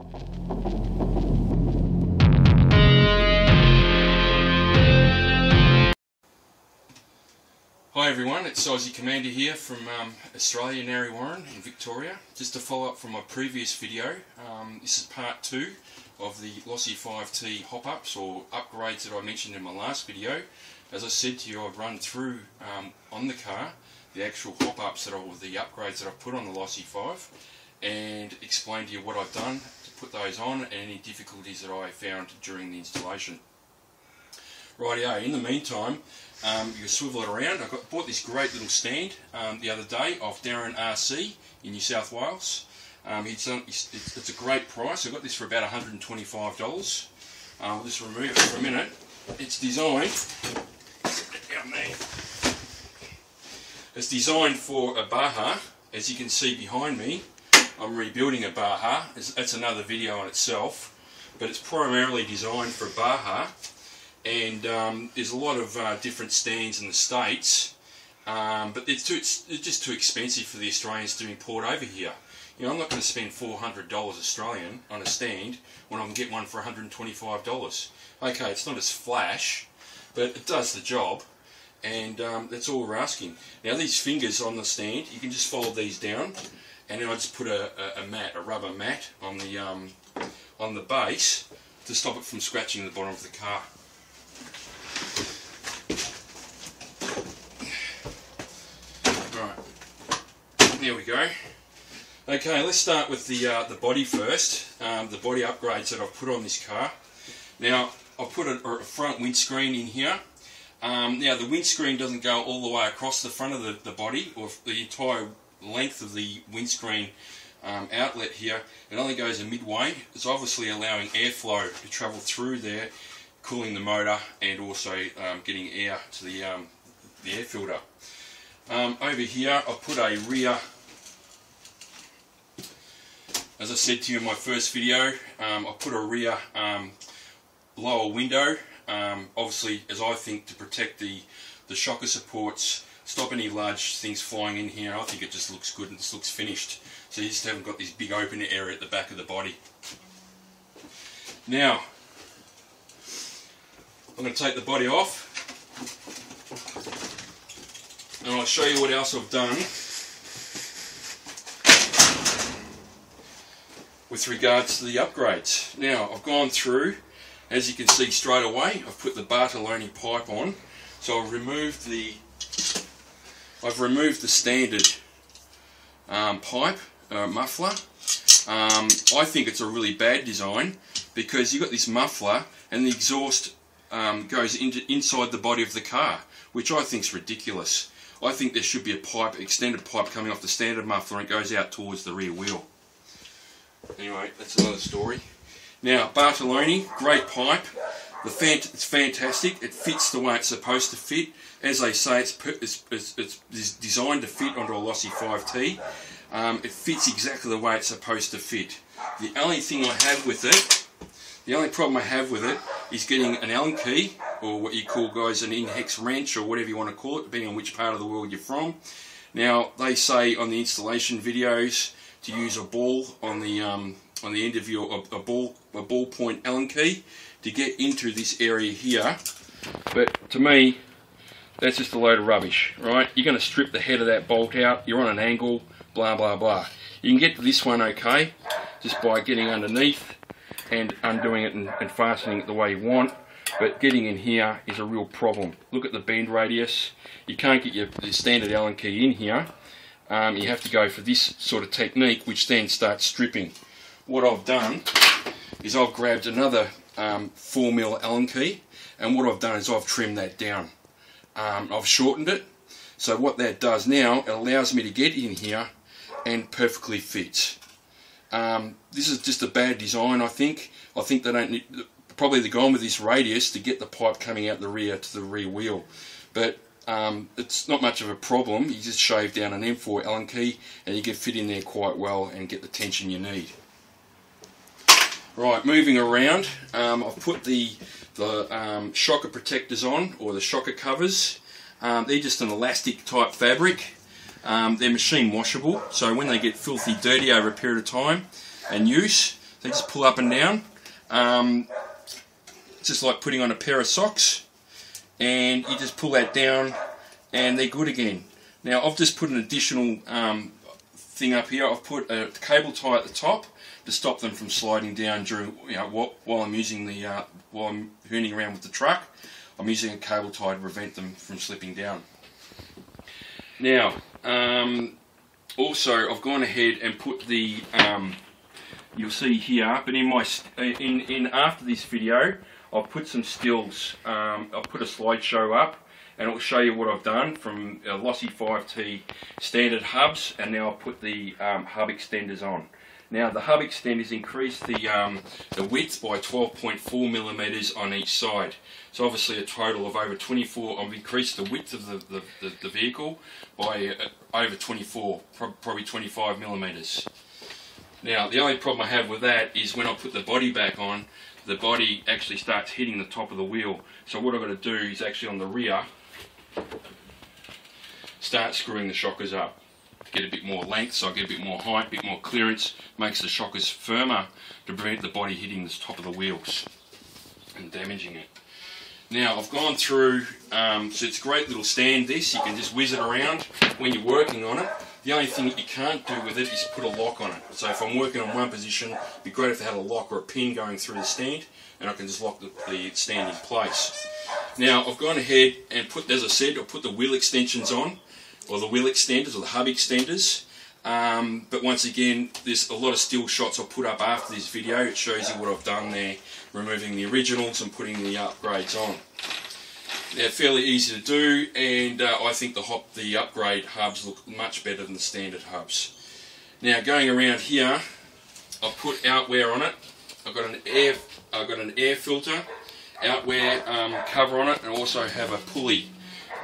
Hi everyone, it's Aussie Commander here from Australia, Narre Warren in Victoria. Just to follow up from my previous video, this is part 2 of the LOSI 5ive-T hop-ups or upgrades that I mentioned in my last video. As I said to you, I've run through on the car the actual hop-ups or the upgrades that I've put on the LOSI 5 and explained to you what I've done to put those on and any difficulties that I found during the installation. Rightio, in the meantime, you swivel it around. I bought this great little stand the other day off Darren RC in New South Wales. It's a great price. I got this for about $125. I'll just remove it for a minute. It's designed, down there. It's designed for a Baja. As you can see behind me, I'm rebuilding a Baja. That's another video on itself, but it's primarily designed for a Baja. And there's a lot of different stands in the States, but it's just too expensive for the Australians to import over here. You know, I'm not going to spend $400 Australian on a stand when I can get one for $125. Okay, it's not as flash, but it does the job, and that's all we're asking. Now these fingers on the stand, you can just fold these down, and then I just put a rubber mat on the base to stop it from scratching the bottom of the car. There we go. Okay, let's start with the body first. The body upgrades that I've put on this car. Now, I've put a front windscreen in here. Now, the windscreen doesn't go all the way across the front of the body, or the entire length of the windscreen outlet here. It only goes a midway. It's obviously allowing airflow to travel through there, cooling the motor, and also getting air to the air filter. Over here I've put a rear, as I said to you in my first video, I put a rear lower window, obviously as I think to protect the shocker supports, stop any large things flying in here. I think it just looks good and it looks finished. So you just haven't got this big open area at the back of the body. Now, I'm going to take the body off and I'll show you what else I've done with regards to the upgrades. Now, I've gone through, as you can see straight away, I've put the Bartoloni pipe on. So I've removed the standard pipe muffler. I think it's a really bad design because you've got this muffler and the exhaust goes inside the body of the car, which I think is ridiculous. I think there should be a pipe, extended pipe coming off the standard muffler and it goes out towards the rear wheel. Anyway, that's another story. Now, Bartoloni, great pipe. It's fantastic. It fits the way it's supposed to fit. As they say, it's designed to fit onto a LOSI 5ive-T. It fits exactly the way it's supposed to fit. The only thing I have with it, the only problem I have with it is getting an Allen key, or what you call, guys, an in-hex wrench, or whatever you want to call it, depending on which part of the world you're from. Now, they say on the installation videos to use a ball on the end of your a ballpoint Allen key to get into this area here. But to me, that's just a load of rubbish, right? You're going to strip the head of that bolt out. You're on an angle, blah blah blah. You can get to this one okay, just by getting underneath and undoing it and fastening it the way you want, but getting in here is a real problem. Look at the bend radius. You can't get your standard Allen key in here. You have to go for this sort of technique, which then starts stripping. What I've done is I've grabbed another 4mm Allen key, and what I've done is I've trimmed that down. I've shortened it, so what that does now, it allows me to get in here and perfectly fits. This is just a bad design, I think. I think they don't need, probably they're gone with this radius to get the pipe coming out the rear to the rear wheel. But it's not much of a problem. You just shave down an M4 Allen key and you can fit in there quite well and get the tension you need. Right, moving around, I've put the shocker protectors on, or the shocker covers. They're just an elastic type fabric. They're machine washable, so when they get filthy dirty over a period of time and use, They just pull up and down. It's just like putting on a pair of socks, and you just pull that down and they're good again. Now I've just put an additional thing up here. I've put a cable tie at the top to stop them from sliding down during, while I'm using the while I'm hooning around with the truck. I'm using a cable tie to prevent them from slipping down. Now also I've gone ahead and put the you'll see here, but in my after this video I've put some stills. I'll put a slideshow up and it will show you what I've done from LOSI 5ive-T standard hubs, and now I'll put the hub extenders on. Now the hub extenders increase the width by 12.4 millimeters on each side. So obviously a total of over 24. I've increased the width of the vehicle by over 24, probably 25 millimeters. Now the only problem I have with that is when I put the body back on, the body actually starts hitting the top of the wheel. So what I've got to do is actually on the rear start screwing the shockers up to get a bit more length, so I get a bit more height, a bit more clearance, makes the shockers firmer to prevent the body hitting the top of the wheels and damaging it. Now I've gone through, so it's a great little stand this, you can just whiz it around when you're working on it. The only thing that you can't do with it is put a lock on it. So if I'm working on one position, it'd be great if they had a lock or a pin going through the stand, and I can just lock the stand in place. Now I've gone ahead and put, as I said, I've put the wheel extensions on, or the wheel extenders, or the hub extenders. But once again, there's a lot of still shots I'll put up after this video. It shows you what I've done there, removing the originals and putting the upgrades on. They're fairly easy to do, and I think the upgrade hubs look much better than the standard hubs. Now going around here, I've put outwear on it. I've got an air filter, outwear cover on it, and also have a pulley.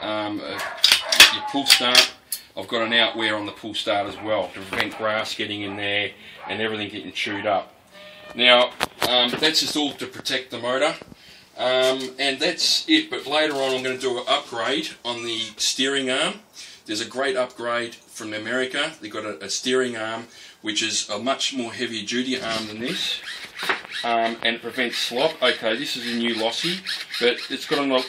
Your pull start, I've got an outwear on the pull start as well to prevent grass getting in there and everything getting chewed up. Now that's just all to protect the motor. And that's it, but later on I'm going to do an upgrade on the steering arm. There's a great upgrade from America. They've got a steering arm which is a much more heavier duty arm than this, and it prevents slop. Okay, this is a new LOSI, but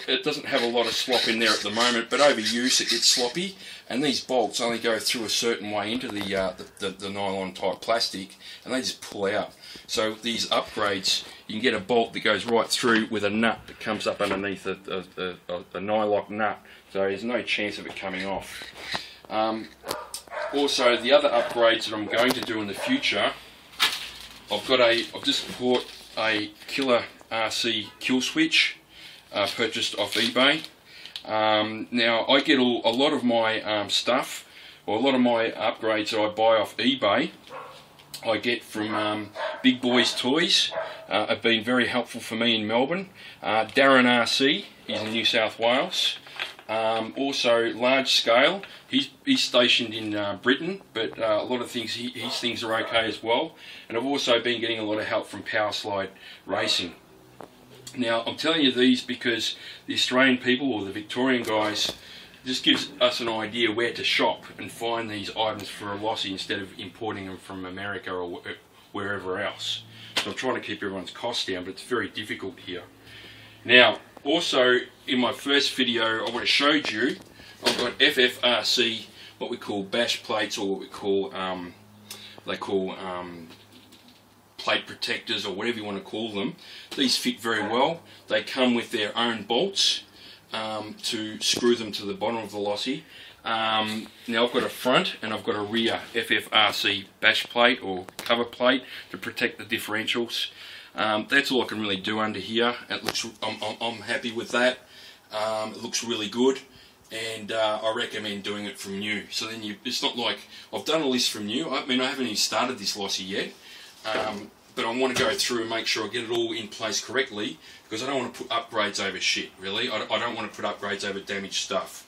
it doesn't have a lot of slop in there at the moment, but over use it gets sloppy, and these bolts only go through a certain way into the nylon type plastic, and they just pull out. So these upgrades, you can get a bolt that goes right through with a nut that comes up underneath a nylock nut, so there's no chance of it coming off. Also, the other upgrades that I'm going to do in the future, I've just bought a killer RC kill switch, purchased off eBay. Now I get a lot of my stuff, or a lot of my upgrades that I buy off eBay, I get from Big Boys Toys. Have been very helpful for me in Melbourne. Darren RC, he's in New South Wales. Also large scale, he's stationed in Britain, but a lot of things, his things are okay as well. And I've also been getting a lot of help from Powerslide Racing. Now I'm telling you these because the Australian people, or the Victorian guys, just gives us an idea where to shop and find these items for a LOSI instead of importing them from America or wherever else. So I'm trying to keep everyone's costs down, but it's very difficult here. Now, also in my first video, I showed you, I've got FFRC, what we call bash plates, or what we call plate protectors, or whatever you want to call them. These fit very well. They come with their own bolts to screw them to the bottom of the LOSI. Now I've got a front and I've got a rear FFRC bash plate or cover plate to protect the differentials. That's all I can really do under here. It looks, I'm happy with that. It looks really good, and I recommend doing it from new. So then it's not like I've done all this from new. I mean, I haven't even started this LOSI yet, but I want to go through and make sure I get it all in place correctly, because I don't want to put upgrades over shit, really. I don't want to put upgrades over damaged stuff.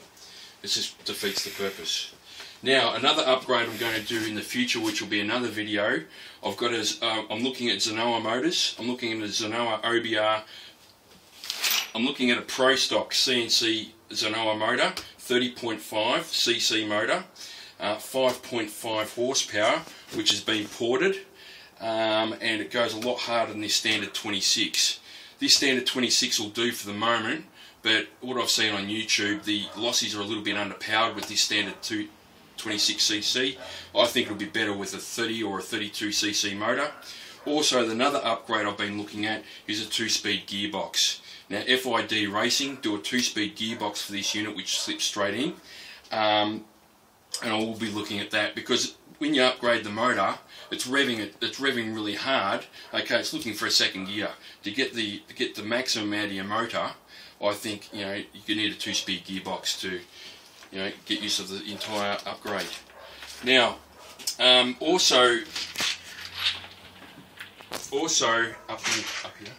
It just defeats the purpose. Now, another upgrade I'm going to do in the future, which will be another video, I've got I'm looking at Zenoa motors. I'm looking at a Zenoa OBR. I'm looking at a Pro Stock CNC Zenoa motor, 30.5 cc motor, 5.5 horsepower, which has been ported. and it goes a lot harder than this standard 26. This standard 26 will do for the moment, but what I've seen on YouTube, the Lossies are a little bit underpowered with this standard 26cc. I think it'll be better with a 30 or a 32cc motor. Also, another upgrade I've been looking at is a 2-speed gearbox. Now, FID Racing do a 2-speed gearbox for this unit which slips straight in, and I will be looking at that, because when you upgrade the motor, it's revving really hard. Okay, it's looking for a second gear. To get the maximum out of your motor, I think, you know, you need a 2-speed gearbox to, you know, get use of the entire upgrade. Now, also up here.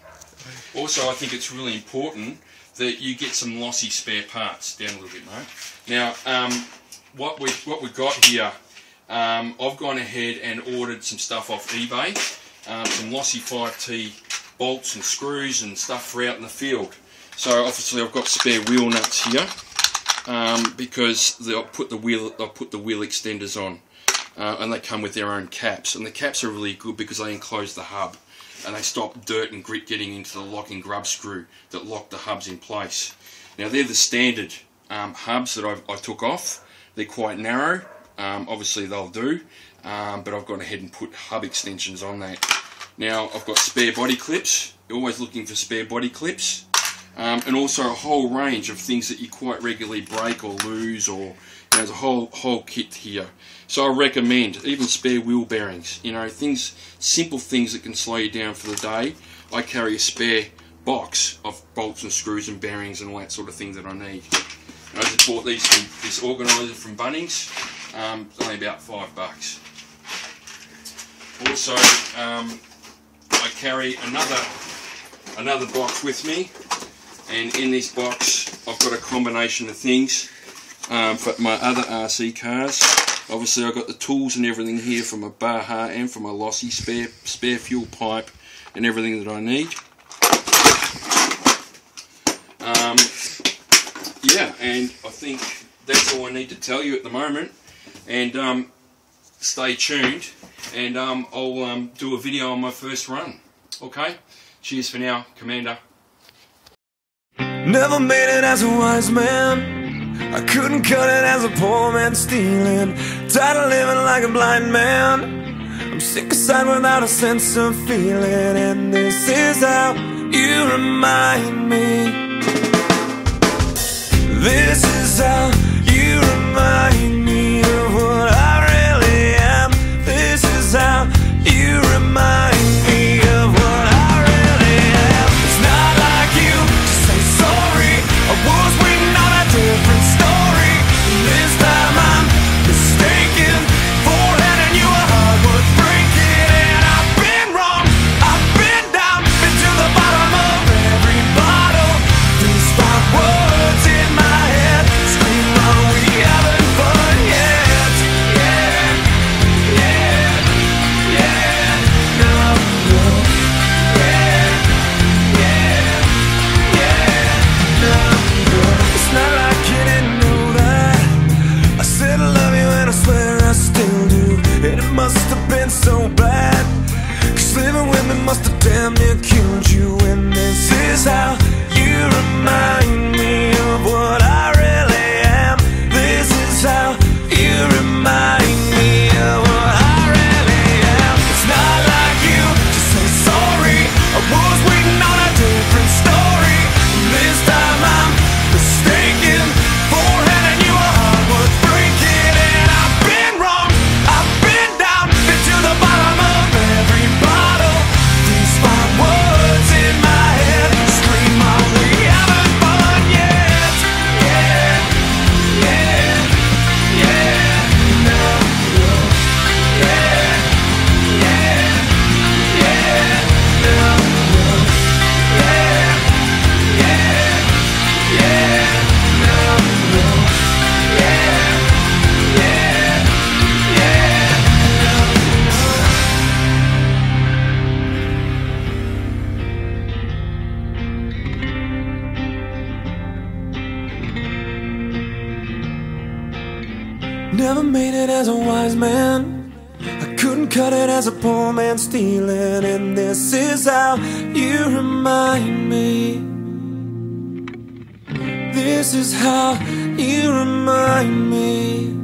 Also, I think it's really important that you get some Lossy spare parts. Down a little bit, mate. Now, what we've got here, I've gone ahead and ordered some stuff off eBay, some LOSI 5ive-T bolts and screws and stuff for out in the field. So obviously I've got spare wheel nuts here, because I'll put the wheel extenders on, and they come with their own caps, and the caps are really good because they enclose the hub and they stop dirt and grit getting into the lock and grub screw that lock the hubs in place. Now, they're the standard hubs that I took off. They're quite narrow. Obviously they'll do, but I've gone ahead and put hub extensions on that. Now, I've got spare body clips. You're always looking for spare body clips, and also a whole range of things that you quite regularly break or lose, or, you know, there's a whole kit here. So I recommend even spare wheel bearings. You know, things, simple things that can slow you down for the day. I carry a spare box of bolts and screws and bearings and all that sort of thing that I need. And I just bought this organiser from Bunnings. It's only about $5. Also, I carry another box with me, and in this box I've got a combination of things for my other RC cars. Obviously, I've got the tools and everything here from a Baja and from a Lossy, spare fuel pipe and everything that I need. Yeah, and I think that's all I need to tell you at the moment. And stay tuned, and I'll do a video on my first run. Okay? Cheers for now, Commander. Never made it as a wise man, I couldn't cut it as a poor man stealing. Tired of living like a blind man, I'm sick aside without a sense of feeling. And this is how you remind me. This is how you remind me of what I really am. This is how you remind me of what I really am. It's not like you to say sorry, I was waiting on a different story. This time I'm mistaken for handing you a heart worth breaking. And I've been wrong, I've been down, been to the bottom of every bottle. These 5 words in my head scream, are we having fun yet? Yeah, yeah, yeah, no, no. Yeah, yeah, yeah, no, no. It's not like you didn't know that I said I love you, and I swear I still do. And it must have been so bad, 'cause living with me must have damn near killed you. And this is how you remind me of what I really am. This is how you remind me of what I really am. It's not like you to say sorry, I was waiting on a different story. This time I'm mistaken for handing you a heart worth breaking. And I've been wrong, I've been down, been to the bottom of every bottle. These 5 words in my head scream, are we having fun yet? Yeah, yeah, yeah, no, no. Yeah, yeah, yeah, no, no. Yeah, yeah, yeah, no, no. Yeah, yeah, yeah, no, no. Never made it as a wise man, I couldn't cut it as a poor man stealing, and this is how you remind me. This is how you remind me.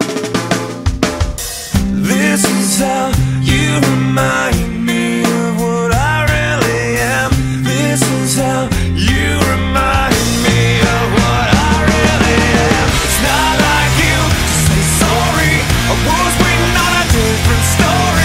This is how you remind me of what I really am. This is how you remind me of what I really am. It's not like you to say sorry. I was waiting on a different story.